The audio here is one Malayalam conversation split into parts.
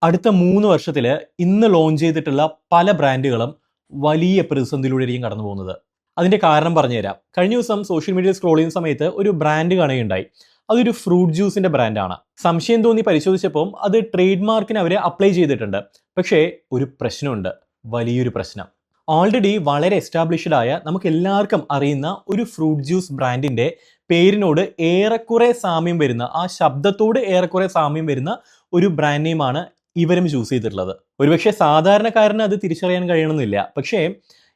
അടുത്ത 3 വർഷത്തില് ഇന്ന് ലോഞ്ച് ചെയ്തിട്ടുള്ള പല ബ്രാൻഡുകളും വലിയ പ്രതിസന്ധിയിലൂടെയായിരിക്കും കടന്നു പോകുന്നത്. അതിന്റെ കാരണം പറഞ്ഞുതരാം. കഴിഞ്ഞ ദിവസം സോഷ്യൽ മീഡിയയിൽ സ്ക്രോൾ ചെയ്യുന്ന സമയത്ത് ഒരു ബ്രാൻഡ് കാണുകയുണ്ടായി. അതൊരു ഫ്രൂട്ട് ജ്യൂസിന്റെ ബ്രാൻഡാണ്. സംശയം തോന്നി പരിശോധിച്ചപ്പോൾ അത് ട്രേഡ് മാർക്കിന് അവർ അപ്ലൈ ചെയ്തിട്ടുണ്ട്. പക്ഷേ ഒരു പ്രശ്നമുണ്ട്. വലിയൊരു പ്രശ്നം. ഓൾറെഡി വളരെ എസ്റ്റാബ്ലിഷ്ഡ് ആയ നമുക്ക് എല്ലാവർക്കും അറിയുന്ന ഒരു ഫ്രൂട്ട് ജ്യൂസ് ബ്രാൻഡിന്റെ പേരിനോട് ഏറെക്കുറെ സാമ്യം വരുന്ന, ആ ശബ്ദത്തോട് ഏറെക്കുറെ സാമ്യം വരുന്ന ഒരു ബ്രാൻഡ് നെയിമാണ് ഇവരും ചൂസ് ചെയ്തിട്ടുള്ളത്. ഒരുപക്ഷെ സാധാരണക്കാരന് അത് തിരിച്ചറിയാൻ കഴിയണമെന്നില്ല. പക്ഷേ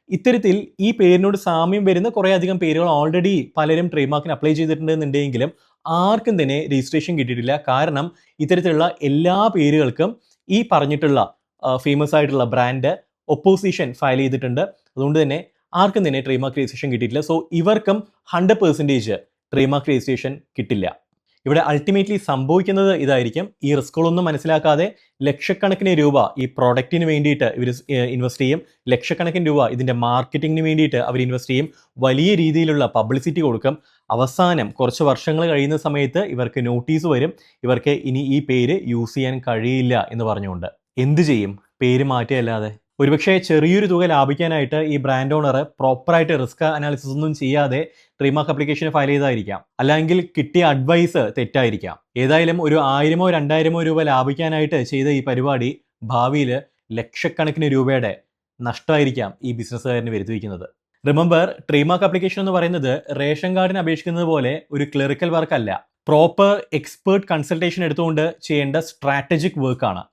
ഇത്തരത്തിൽ ഈ പേരിനോട് സാമ്യം വരുന്ന കുറേ അധികം പേരുകൾ ഓൾറെഡി പലരും ട്രേഡ് മാർക്കിന് അപ്ലൈ ചെയ്തിട്ടുണ്ടെന്നുണ്ടെങ്കിലും ആർക്കും തന്നെ രജിസ്ട്രേഷൻ കിട്ടിയിട്ടില്ല. കാരണം ഇത്തരത്തിലുള്ള എല്ലാ പേരുകൾക്കും ഈ പറഞ്ഞിട്ടുള്ള ഫേമസ് ആയിട്ടുള്ള ബ്രാൻഡ് ഒപ്പോസിഷൻ ഫയൽ ചെയ്തിട്ടുണ്ട്. അതുകൊണ്ട് തന്നെ ആർക്കും തന്നെ ട്രേഡ് മാർക്ക് രജിസ്ട്രേഷൻ കിട്ടിയിട്ടില്ല. സോ ഇവർക്കും 100% ട്രേഡ് മാർക്ക് രജിസ്ട്രേഷൻ കിട്ടില്ല. ഇവിടെ അൾട്ടിമേറ്റ്ലി സംഭവിക്കുന്നത് ഇതായിരിക്കും. ഈ റിസ്കുകളൊന്നും മനസ്സിലാക്കാതെ ലക്ഷക്കണക്കിന് രൂപ ഈ പ്രോഡക്റ്റിന് വേണ്ടിയിട്ട് ഇവർ ഇൻവെസ്റ്റ് ചെയ്യും. ലക്ഷക്കണക്കിന് രൂപ ഇതിൻ്റെ മാർക്കറ്റിങ്ങിന് വേണ്ടിയിട്ട് അവർ ഇൻവെസ്റ്റ് ചെയ്യും. വലിയ രീതിയിലുള്ള പബ്ലിസിറ്റി കൊടുക്കും. അവസാനം കുറച്ച് വർഷങ്ങൾ കഴിയുന്ന സമയത്ത് ഇവർക്ക് നോട്ടീസ് വരും. ഇവർക്ക് ഇനി ഈ പേര് യൂസ് ചെയ്യാൻ കഴിയില്ല എന്ന് പറഞ്ഞുകൊണ്ട്. എന്ത് ചെയ്യും? പേര് മാറ്റുകയല്ലാതെ. ഒരുപക്ഷെ ചെറിയൊരു തുക ലാഭിക്കാനായിട്ട് ഈ ബ്രാൻഡ് ഓണർ പ്രോപ്പറായിട്ട് റിസ്ക് അനാലിസിസ് ഒന്നും ചെയ്യാതെ ട്രേഡ് മാർക്ക് അപ്ലിക്കേഷൻ ഫയൽ ചെയ്തായിരിക്കാം. അല്ലെങ്കിൽ കിട്ടിയ അഡ്വൈസ് തെറ്റായിരിക്കാം. ഏതായാലും ഒരു 1000-ഓ 2000-ഓ രൂപ ലാഭിക്കാനായിട്ട് ചെയ്ത ഈ പരിപാടി ഭാവിയിൽ ലക്ഷക്കണക്കിന് രൂപയുടെ നഷ്ടമായിരിക്കാം ഈ ബിസിനസ്സുകാരന് വരുത്തിവെക്കുന്നത്. റിമെമ്പർ, ട്രേഡ് മാർക്ക് അപ്ലിക്കേഷൻ എന്ന് പറയുന്നത് റേഷൻ കാർഡിന് അപേക്ഷിക്കുന്നത് പോലെ ഒരു ക്ലറിക്കൽ വർക്ക് അല്ല. പ്രോപ്പർ എക്സ്പേർട്ട് കൺസൾട്ടേഷൻ എടുത്തുകൊണ്ട് ചെയ്യേണ്ട സ്ട്രാറ്റജിക് വർക്കാണ്.